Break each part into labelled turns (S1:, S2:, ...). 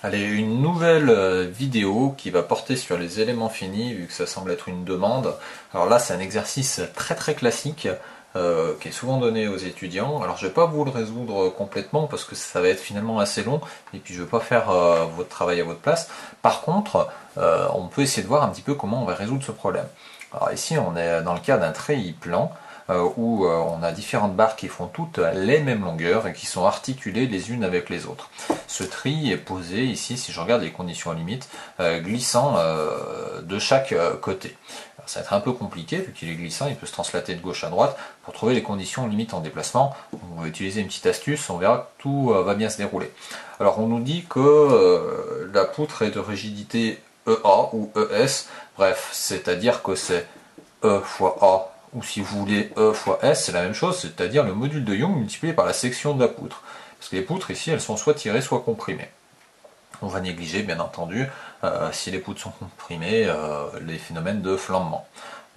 S1: Allez, une nouvelle vidéo qui va porter sur les éléments finis, vu que ça semble être une demande. Alors là, c'est un exercice très classique qui est souvent donné aux étudiants. Alors je vais pas vous le résoudre complètement parce que ça va être finalement assez long et puis je vais pas faire votre travail à votre place. Par contre, on peut essayer de voir un petit peu comment on va résoudre ce problème. Alors ici, on est dans le cas d'un treillis plan où on a différentes barres qui font toutes les mêmes longueurs et qui sont articulées les unes avec les autres. Ce tri est posé ici, si je regarde les conditions limites, glissant de chaque côté. Alors, ça va être un peu compliqué, vu qu'il est glissant, il peut se translater de gauche à droite. Pour trouver les conditions limites en déplacement, on va utiliser une petite astuce, on verra que tout va bien se dérouler. Alors on nous dit que la poutre est de rigidité EA ou ES, bref, c'est-à-dire que c'est E fois A, ou si vous voulez E fois S, c'est la même chose, c'est-à-dire le module de Young multiplié par la section de la poutre. Parce que les poutres ici, elles sont soit tirées, soit comprimées. On va négliger, bien entendu, si les poutres sont comprimées, les phénomènes de flambement.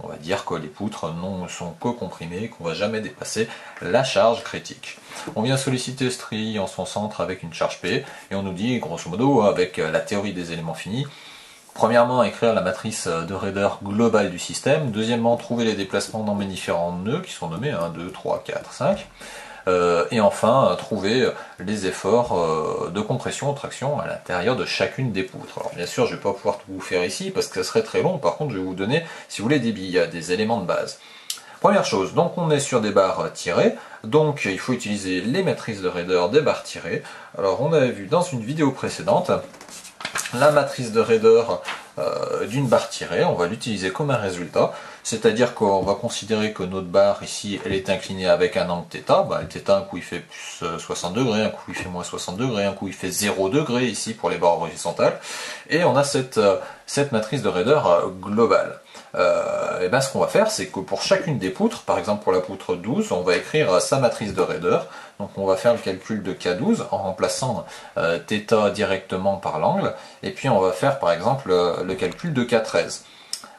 S1: On va dire que les poutres ne sont que comprimées, qu'on ne va jamais dépasser la charge critique. On vient solliciter ce tri en son centre avec une charge P, et on nous dit, grosso modo, avec la théorie des éléments finis, premièrement, écrire la matrice de raideur globale du système. Deuxièmement, trouver les déplacements dans mes différents nœuds, qui sont nommés 1, 2, 3, 4, 5. Et enfin, trouver les efforts de compression, traction à l'intérieur de chacune des poutres. Alors bien sûr, je ne vais pas pouvoir tout vous faire ici, parce que ça serait très long. Par contre, je vais vous donner, si vous voulez, des billes, des éléments de base. Première chose, donc on est sur des barres tirées, donc il faut utiliser les matrices de raideur des barres tirées. Alors on avait vu dans une vidéo précédente, la matrice de raideur d'une barre tirée, on va l'utiliser comme un résultat, c'est-à-dire qu'on va considérer que notre barre ici, elle est inclinée avec un angle θ, le θ un coup il fait plus 60 degrés, un coup il fait moins 60 degrés, un coup il fait 0 degré ici pour les barres horizontales, et on a cette matrice de raideur globale. Et ben ce qu'on va faire, c'est que pour chacune des poutres, par exemple pour la poutre 12, on va écrire sa matrice de raideur. Donc on va faire le calcul de K12 en remplaçant θ directement par l'angle, et puis on va faire par exemple le calcul de K13.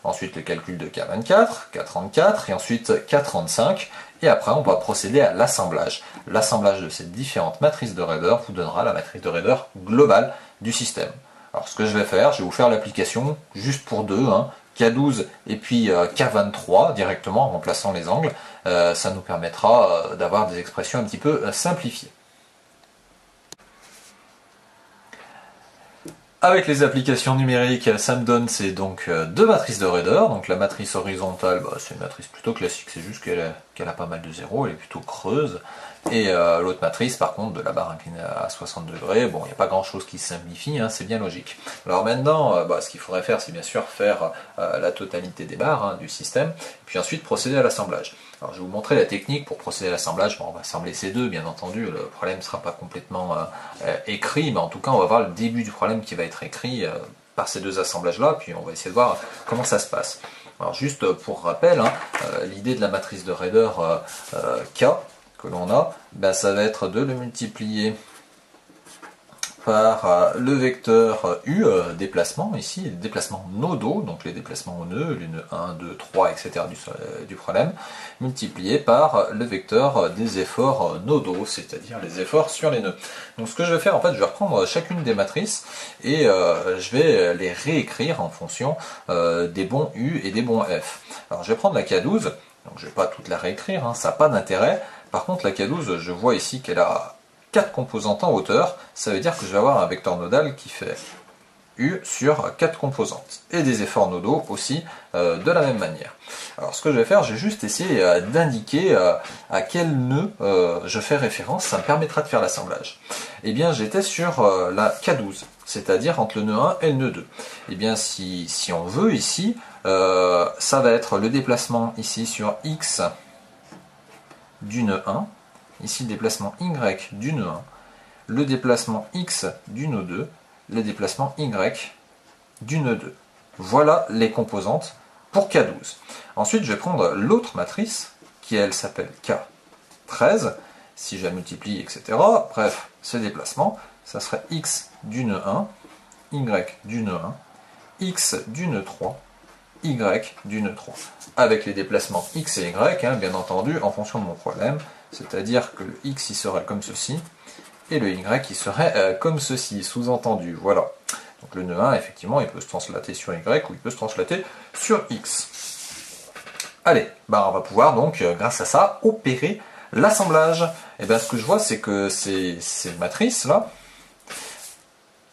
S1: Ensuite le calcul de K24, K34, et ensuite K35, et après on va procéder à l'assemblage. L'assemblage de ces différentes matrices de raideur vous donnera la matrice de raideur globale du système. Alors ce que je vais faire, je vais vous faire l'application juste pour deux, K12 et puis K23 directement en remplaçant les angles. Ça nous permettra d'avoir des expressions un petit peu simplifiées. Avec les applications numériques, ça me donne donc deux matrices de raideur. Donc la matrice horizontale, c'est une matrice plutôt classique, c'est juste qu'elle a pas mal de zéros, elle est plutôt creuse. Et l'autre matrice, par contre, de la barre inclinée à 60 degrés, bon, il n'y a pas grand chose qui se simplifie, c'est bien logique. Alors maintenant, ce qu'il faudrait faire, c'est bien sûr faire la totalité des barres du système, et puis ensuite procéder à l'assemblage. Alors je vais vous montrer la technique pour procéder à l'assemblage. Bon, on va assembler ces deux, bien entendu, le problème ne sera pas complètement écrit, mais en tout cas, on va voir le début du problème qui va être écrit par ces deux assemblages-là, puis on va essayer de voir comment ça se passe. Alors juste pour rappel, l'idée de la matrice de raideur K, que l'on a, ça va être de le multiplier par le vecteur U, déplacement, ici, les déplacements nodaux, donc les déplacements au nœud, les nœuds 1, 2, 3, etc. du problème, multiplié par le vecteur des efforts nodaux, c'est-à-dire les efforts sur les nœuds. Donc ce que je vais faire, en fait, je vais reprendre chacune des matrices et je vais les réécrire en fonction des bons U et des bons F. Alors je vais prendre la K12, donc je ne vais pas toute la réécrire, ça n'a pas d'intérêt. Par contre, la K12, je vois ici qu'elle a 4 composantes en hauteur, ça veut dire que je vais avoir un vecteur nodal qui fait U sur 4 composantes, et des efforts nodaux aussi de la même manière. Alors ce que je vais faire, je vais juste essayer d'indiquer à quel nœud je fais référence, ça me permettra de faire l'assemblage. Eh bien j'étais sur la K12, c'est-à-dire entre le nœud 1 et le nœud 2. Eh bien si on veut ici, ça va être le déplacement ici sur X du nœud 1, ici le déplacement Y du nœud 1, le déplacement X du nœud 2, le déplacement Y du nœud 2. Voilà les composantes pour K12. Ensuite, je vais prendre l'autre matrice, qui elle s'appelle K13, si je la multiplie, etc. Bref, ce déplacement, ça serait X du nœud 1, Y du nœud 1, X du nœud 3, Y du nœud 3. Avec les déplacements X et Y, bien entendu, en fonction de mon problème, c'est-à-dire que le X il serait comme ceci, et le Y qui serait comme ceci, sous-entendu, voilà. Donc le nœud 1, effectivement, il peut se translater sur Y ou il peut se translater sur X. Allez, bah on va pouvoir donc, grâce à ça, opérer l'assemblage. Et bien ce que je vois, c'est que ces matrices-là,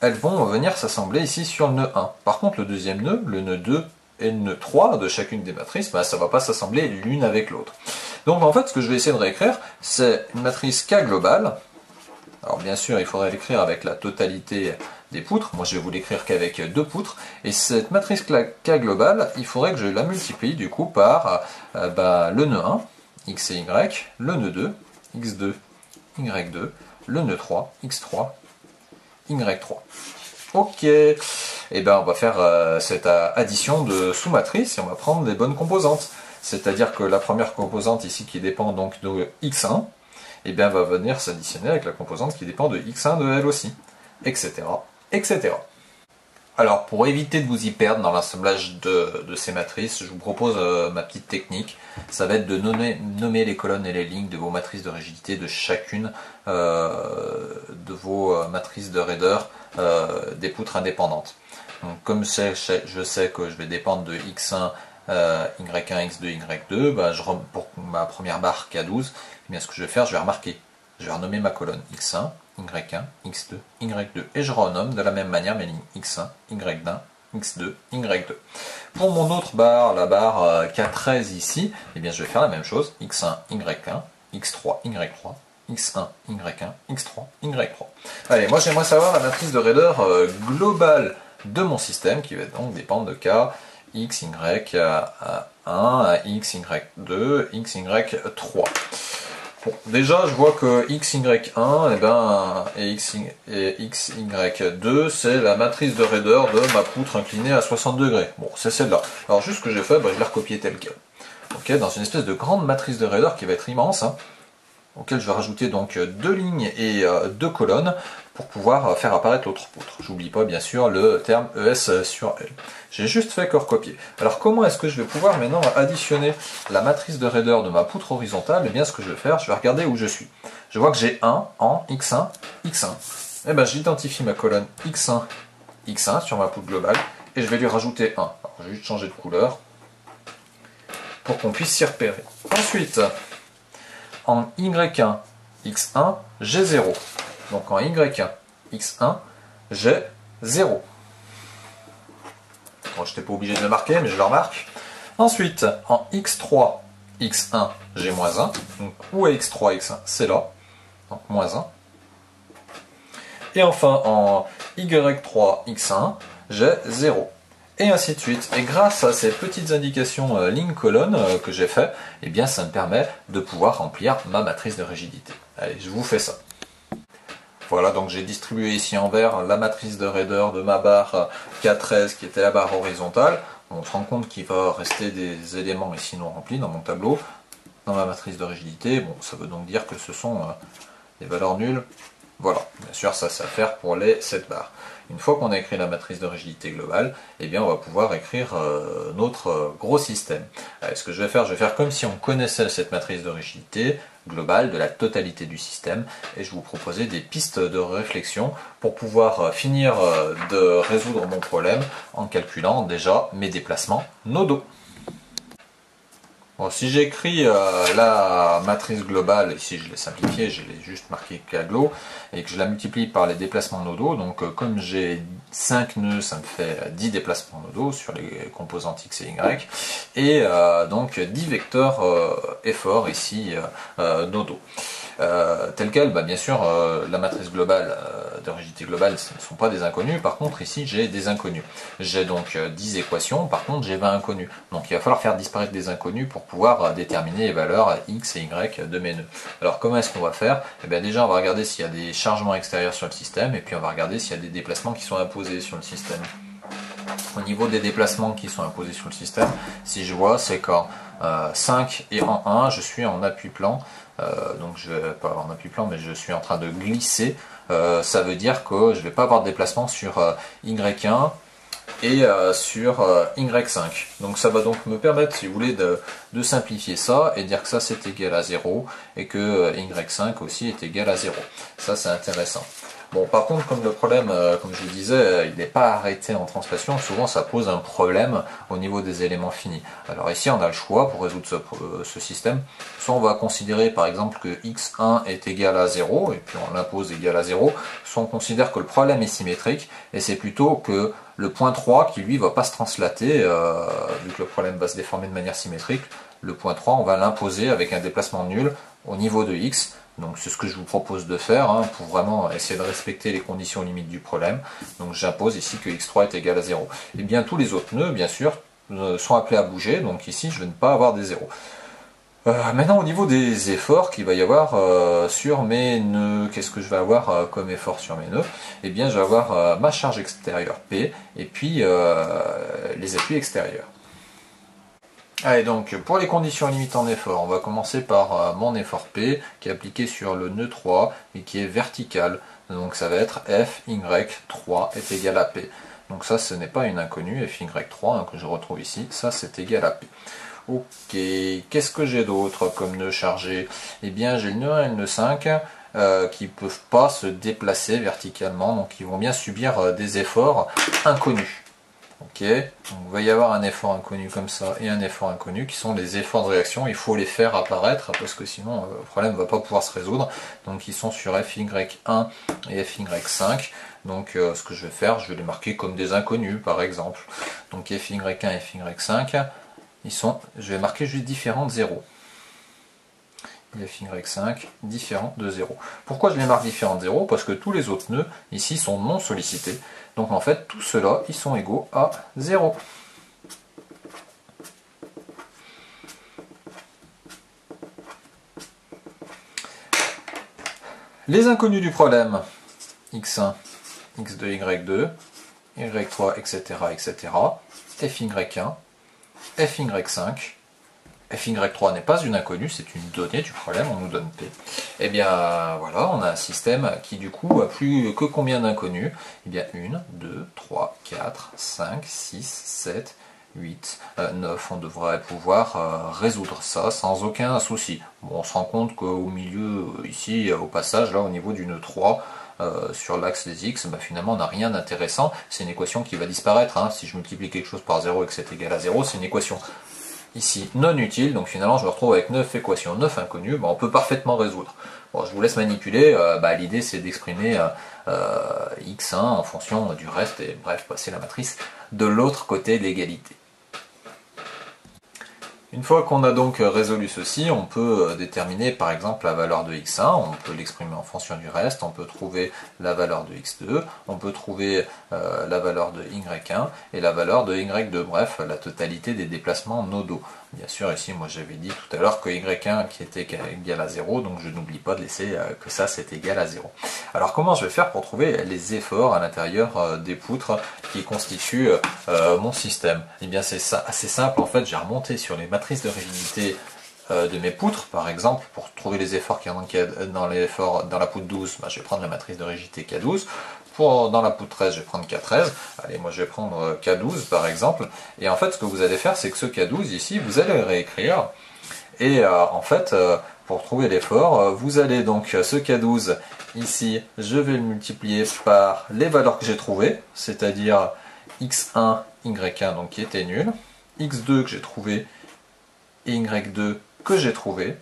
S1: elles vont venir s'assembler ici sur le nœud 1. Par contre, le deuxième nœud, le nœud 2 et le nœud 3 de chacune des matrices, bah, ça ne va pas s'assembler l'une avec l'autre. Donc en fait, ce que je vais essayer de réécrire, c'est une matrice K globale. Alors bien sûr, il faudrait l'écrire avec la totalité des poutres. Moi, je vais vous l'écrire qu'avec 2 poutres. Et cette matrice K globale, il faudrait que je la multiplie du coup par le nœud 1, x et y, le nœud 2, x2, y2, le nœud 3, x3, y3. Ok, et bien on va faire cette addition de sous-matrices et on va prendre des bonnes composantes. C'est-à-dire que la première composante ici qui dépend donc de x1, et bien va venir s'additionner avec la composante qui dépend de x1 de elle aussi, etc. etc. Alors pour éviter de vous y perdre dans l'assemblage de ces matrices, je vous propose ma petite technique. Ça va être de nommer les colonnes et les lignes de vos matrices de rigidité de chacune de vos matrices de raideur des poutres indépendantes. Donc, comme je sais que je vais dépendre de x1, y1, x2, y2, bah, pour ma première barre K12, eh bien, ce que je vais faire, je vais renommer ma colonne x1, y1, x2, y2, et je renomme de la même manière mes lignes x1, y1, x2, y2. Pour mon autre barre, la barre K13 ici, eh bien, je vais faire la même chose, x1, y1, x3, y3, x1, y1, x3, y3. Allez, moi j'aimerais savoir la matrice de raideur globale de mon système, qui va donc dépendre de K, x, y, 1, x, y2, x, y3. Bon, déjà, je vois que x, y1 et x, y2, c'est la matrice de raideur de ma poutre inclinée à 60 degrés. Bon, c'est celle-là. Alors, juste ce que j'ai fait, bah, je l'ai recopié tel quel. Ok, dans une espèce de grande matrice de raideur qui va être immense, hein, auquel je vais rajouter donc 2 lignes et 2 colonnes pour pouvoir faire apparaître l'autre poutre. J'oublie pas bien sûr le terme ES sur L. J'ai juste fait que recopier. Alors comment est-ce que je vais pouvoir maintenant additionner la matrice de raideur de ma poutre horizontale? Eh bien ce que je vais faire, je vais regarder où je suis. Je vois que j'ai 1 en x1, x1. Eh bien j'identifie ma colonne x1, x1 sur ma poutre globale et je vais lui rajouter 1. Alors, je vais juste changer de couleur pour qu'on puisse s'y repérer. Ensuite, en y1, x1, j'ai 0. Donc en y1, x1, j'ai 0. Bon, je n'étais pas obligé de le marquer, mais je le remarque. Ensuite, en x3, x1, j'ai moins 1. Donc où est x3, x1? C'est là. Donc moins 1. Et enfin, en y3, x1, j'ai 0. Et ainsi de suite. Et grâce à ces petites indications ligne-colonne que j'ai fait, eh bien ça me permet de pouvoir remplir ma matrice de rigidité. Allez, je vous fais ça. Voilà, donc j'ai distribué ici en vert la matrice de raideur de ma barre K13 qui était la barre horizontale. On se rend compte qu'il va rester des éléments ici non remplis dans mon tableau, dans ma matrice de rigidité. Bon, ça veut donc dire que ce sont des valeurs nulles. Voilà, bien sûr ça c'est à faire pour les 7 barres. Une fois qu'on a écrit la matrice de rigidité globale, eh bien on va pouvoir écrire notre gros système. Allez, ce que je vais faire comme si on connaissait cette matrice de rigidité globale de la totalité du système, et je vous proposais des pistes de réflexion pour pouvoir finir de résoudre mon problème en calculant déjà mes déplacements nodaux. Bon, si j'écris la matrice globale, ici je l'ai simplifié, je l'ai juste marqué Kaglo, et que je la multiplie par les déplacements nodaux, donc comme j'ai 5 nœuds, ça me fait 10 déplacements nodaux sur les composantes x et y, et donc 10 vecteurs efforts ici nodaux. Tel quel, bah, bien sûr, la matrice globale de rigidité globale, ce ne sont pas des inconnus. Par contre, ici, j'ai des inconnus. J'ai donc 10 équations, par contre, j'ai 20 inconnus. Donc, il va falloir faire disparaître des inconnus pour pouvoir déterminer les valeurs x et y de mes nœuds. Alors, comment est-ce qu'on va faire? Eh bien, déjà, on va regarder s'il y a des chargements extérieurs sur le système, et puis on va regarder s'il y a des déplacements qui sont imposés sur le système. Au niveau des déplacements qui sont imposés sur le système, si je vois, c'est qu'en 5 et en 1, je suis en appui-plan. Donc je vais pas avoir un appui-plan, mais je suis en train de glisser. Ça veut dire que je ne vais pas avoir de déplacement sur Y1, et sur Y5. Donc ça va donc me permettre, si vous voulez, de simplifier ça et dire que ça c'est égal à 0 et que Y5 aussi est égal à 0. Ça c'est intéressant. Bon, par contre, comme le problème, comme je le disais, il n'est pas arrêté en translation, souvent ça pose un problème au niveau des éléments finis. Alors ici, on a le choix pour résoudre ce système. Soit on va considérer par exemple que x1 est égal à 0, et puis on l'impose égal à 0, soit on considère que le problème est symétrique, et c'est plutôt que le point 3 qui lui va pas se translater, vu que le problème va se déformer de manière symétrique, le point 3 on va l'imposer avec un déplacement nul au niveau de x. Donc c'est ce que je vous propose de faire pour vraiment essayer de respecter les conditions limites du problème. Donc j'impose ici que x3 est égal à 0. Et bien tous les autres nœuds, bien sûr, sont appelés à bouger. Donc ici, je vais ne pas avoir des zéros. Maintenant au niveau des efforts qu'il va y avoir sur mes nœuds, qu'est-ce que je vais avoir comme effort sur mes nœuds? Eh bien je vais avoir ma charge extérieure P et puis les appuis extérieurs. Allez, donc pour les conditions limites en effort, on va commencer par mon effort P qui est appliqué sur le nœud 3 et qui est vertical. Donc ça va être Fy3 est égal à P. Donc ça ce n'est pas une inconnue, Fy3 que je retrouve ici, ça c'est égal à P. Ok, qu'est-ce que j'ai d'autre comme nœud chargé? Eh bien j'ai le nœud 1 et le nœud 5 qui ne peuvent pas se déplacer verticalement, donc ils vont bien subir des efforts inconnus. Ok, donc il va y avoir un effort inconnu comme ça et un effort inconnu qui sont les efforts de réaction. Il faut les faire apparaître parce que sinon le problème ne va pas pouvoir se résoudre. Donc ils sont sur Fy1 et Fy5. Donc ce que je vais faire, je vais les marquer comme des inconnus par exemple. Donc Fy1 et Fy5, je vais marquer juste différents de 0. Fy5 différent de 0. Pourquoi je les marque différents de 0? Parce que tous les autres nœuds ici sont non sollicités. Donc en fait, tous ceux-là, ils sont égaux à 0. Les inconnus du problème, x1, x2, y2, y3, etc., etc., Fy1, Fy5, Fy3 n'est pas une inconnue, c'est une donnée du problème, on nous donne P. Et bien voilà, on a un système qui du coup a plus que combien d'inconnus? Eh bien 1, 2, 3, 4, 5, 6, 7, 8, 9. On devrait pouvoir résoudre ça sans aucun souci. Bon, on se rend compte qu'au milieu, ici, au passage, là au niveau du nœud 3, sur l'axe des x, bah, finalement on n'a rien d'intéressant. C'est une équation qui va disparaître. Si je multiplie quelque chose par 0 et que c'est égal à 0, c'est une équation ici non utile, donc finalement je me retrouve avec 9 équations, 9 inconnues, on peut parfaitement résoudre. Bon, je vous laisse manipuler, l'idée c'est d'exprimer x1 en fonction du reste, et bref, passer la matrice de l'autre côté de l'égalité. Une fois qu'on a donc résolu ceci, on peut déterminer par exemple la valeur de x1, on peut l'exprimer en fonction du reste, on peut trouver la valeur de x2, on peut trouver la valeur de y1 et la valeur de y2, bref, la totalité des déplacements nodaux. Bien sûr, ici, moi j'avais dit tout à l'heure que y1 qui était égal à 0, donc je n'oublie pas de laisser que ça c'est égal à 0. Alors comment je vais faire pour trouver les efforts à l'intérieur des poutres qui constituent mon système? Eh bien c'est assez simple, en fait j'ai remonté sur les matrices de rigidité de mes poutres, par exemple, pour trouver les efforts qu'il y a dans la poutre 12, je vais prendre la matrice de rigidité K12. Dans la poutre 13, je vais prendre K13. Allez, moi je vais prendre K12 par exemple. Et en fait, ce que vous allez faire, c'est que ce K12 ici, vous allez le réécrire. Et en fait, pour trouver l'effort, vous allez donc ce K12 ici, je vais le multiplier par les valeurs que j'ai trouvées, c'est-à-dire x1, y1, donc qui était nul, x2 que j'ai trouvé et y2 que j'ai trouvé.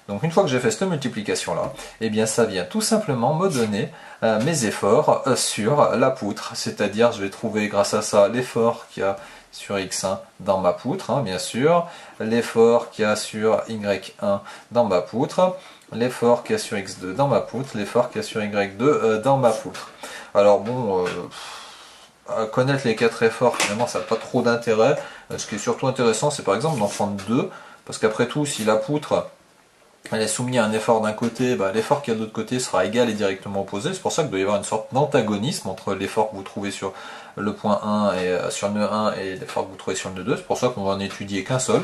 S1: Donc une fois que j'ai fait cette multiplication-là, eh bien ça vient tout simplement me donner mes efforts sur la poutre. C'est-à-dire je vais trouver grâce à ça l'effort qu'il y a sur x1 dans ma poutre, bien sûr, l'effort qu'il y a sur y1 dans ma poutre, l'effort qu'il y a sur x2 dans ma poutre, l'effort qu'il y a sur y2 dans ma poutre. Alors bon, connaître les 4 efforts, finalement ça n'a pas trop d'intérêt. Ce qui est surtout intéressant, c'est par exemple d'en prendre 2, parce qu'après tout, si la poutre elle est soumise à un effort d'un côté, l'effort qu'il y a de l'autre côté sera égal et directement opposé. C'est pour ça qu'il doit y avoir une sorte d'antagonisme entre l'effort que vous trouvez sur le point 1 et sur le nœud 1 et l'effort que vous trouvez sur le nœud 2. C'est pour ça qu'on va en étudier qu'un seul.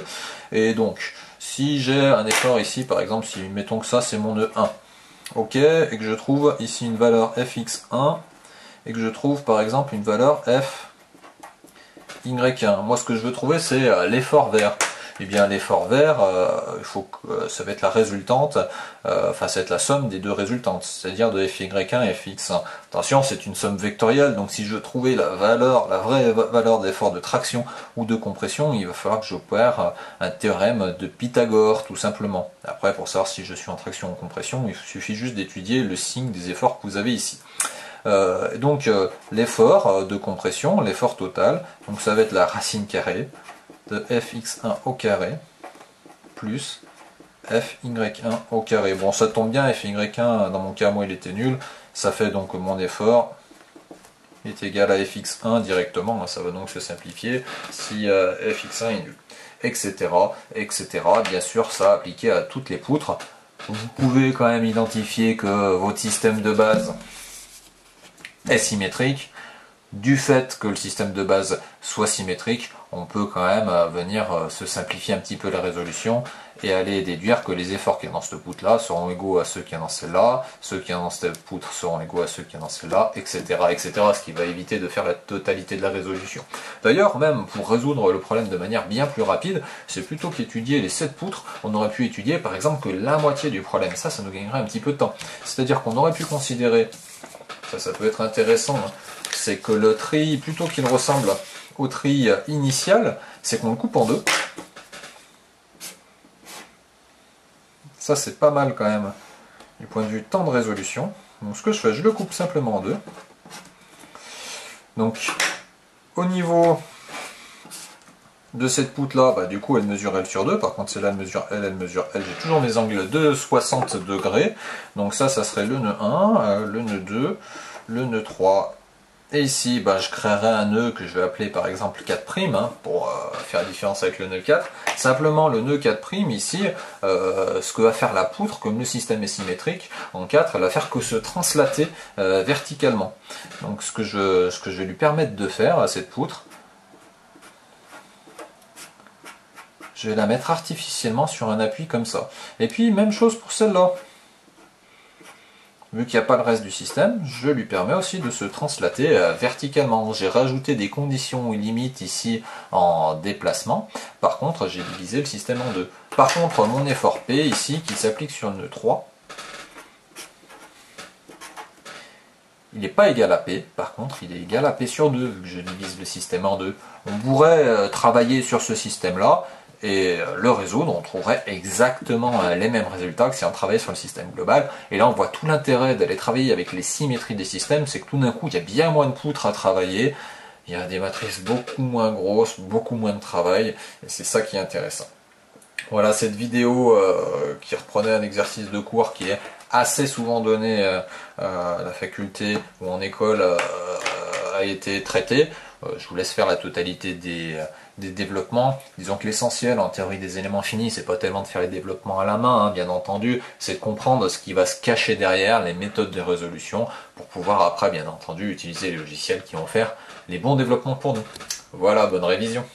S1: Et donc, si j'ai un effort ici, par exemple, si mettons que ça c'est mon nœud 1, ok, et que je trouve ici une valeur fx1, et que je trouve par exemple une valeur Y1. Moi, ce que je veux trouver, c'est l'effort vert. Eh bien, l'effort vert, il faut que ça va être la résultante, enfin, ça va être la somme des deux résultantes, c'est-à-dire de Fy1 et Fx1. Attention, c'est une somme vectorielle, donc si je veux trouver la vraie valeur d'effort de traction ou de compression, il va falloir que j'opère un théorème de Pythagore, tout simplement. Après, pour savoir si je suis en traction ou en compression, il suffit juste d'étudier le signe des efforts que vous avez ici. L'effort de compression, l'effort total, donc ça va être la racine carrée de Fx1 au carré plus Fy1 au carré. Bon, ça tombe bien, Fy1, dans mon cas, moi, il était nul. Ça fait donc que mon effort est égal à Fx1 directement. Ça va donc se simplifier si Fx1 est nul. Etc. etc. Bien sûr, ça appliqué à toutes les poutres. Vous pouvez quand même identifier que votre système de base est symétrique. Du fait que le système de base soit symétrique, on peut quand même venir se simplifier un petit peu la résolution et aller déduire que les efforts qu'il y a dans cette poutre-là seront égaux à ceux qu'il y a dans celle-là, ceux qu'il y a dans cette poutre seront égaux à ceux qu'il y a dans celle-là, etc., etc., ce qui va éviter de faire la totalité de la résolution. D'ailleurs, même pour résoudre le problème de manière bien plus rapide, c'est plutôt qu'étudier les 7 poutres, on aurait pu étudier par exemple que la moitié du problème. Ça nous gagnerait un petit peu de temps. C'est-à-dire qu'on aurait pu considérer, ça peut être intéressant, hein, c'est que le tri, plutôt qu'il ressemble au tri initial, c'est qu'on le coupe en deux. Ça, c'est pas mal quand même, du point de vue temps de résolution. Donc ce que je fais, je le coupe simplement en deux. Donc, au niveau de cette poutre-là, bah, du coup, elle mesure L sur 2. Par contre, celle-là, elle mesure L, elle mesure L. J'ai toujours mes angles de 60 degrés. Donc ça serait le nœud 1, le nœud 2, le nœud 3. Et ici, bah, je créerai un nœud que je vais appeler par exemple 4', hein, pour faire la différence avec le nœud 4. Simplement, le nœud 4', ici, ce que va faire la poutre, comme le système est symétrique, en 4, elle va faire que se translater verticalement. Donc ce que je vais lui permettre de faire à cette poutre, je vais la mettre artificiellement sur un appui comme ça. Et puis, même chose pour celle-là. Vu qu'il n'y a pas le reste du système, je lui permets aussi de se translater verticalement. J'ai rajouté des conditions limites ici en déplacement. Par contre, j'ai divisé le système en deux. Par contre, mon effort P ici, qui s'applique sur le nœud 3, il n'est pas égal à P. Par contre, il est égal à P sur 2, vu que je divise le système en deux. On pourrait travailler sur ce système-là, et le résoudre, on trouverait exactement les mêmes résultats que si on travaillait sur le système global. Et là, on voit tout l'intérêt d'aller travailler avec les symétries des systèmes, c'est que tout d'un coup, il y a bien moins de poutres à travailler, il y a des matrices beaucoup moins grosses, beaucoup moins de travail, et c'est ça qui est intéressant. Voilà cette vidéo qui reprenait un exercice de cours qui est assez souvent donné à la faculté ou en école a été traité. Je vous laisse faire la totalité des développements. Disons que l'essentiel en théorie des éléments finis, c'est pas tellement de faire les développements à la main, hein, bien entendu, c'est de comprendre ce qui va se cacher derrière, les méthodes de résolution, pour pouvoir après, bien entendu, utiliser les logiciels qui vont faire les bons développements pour nous. Voilà, bonne révision.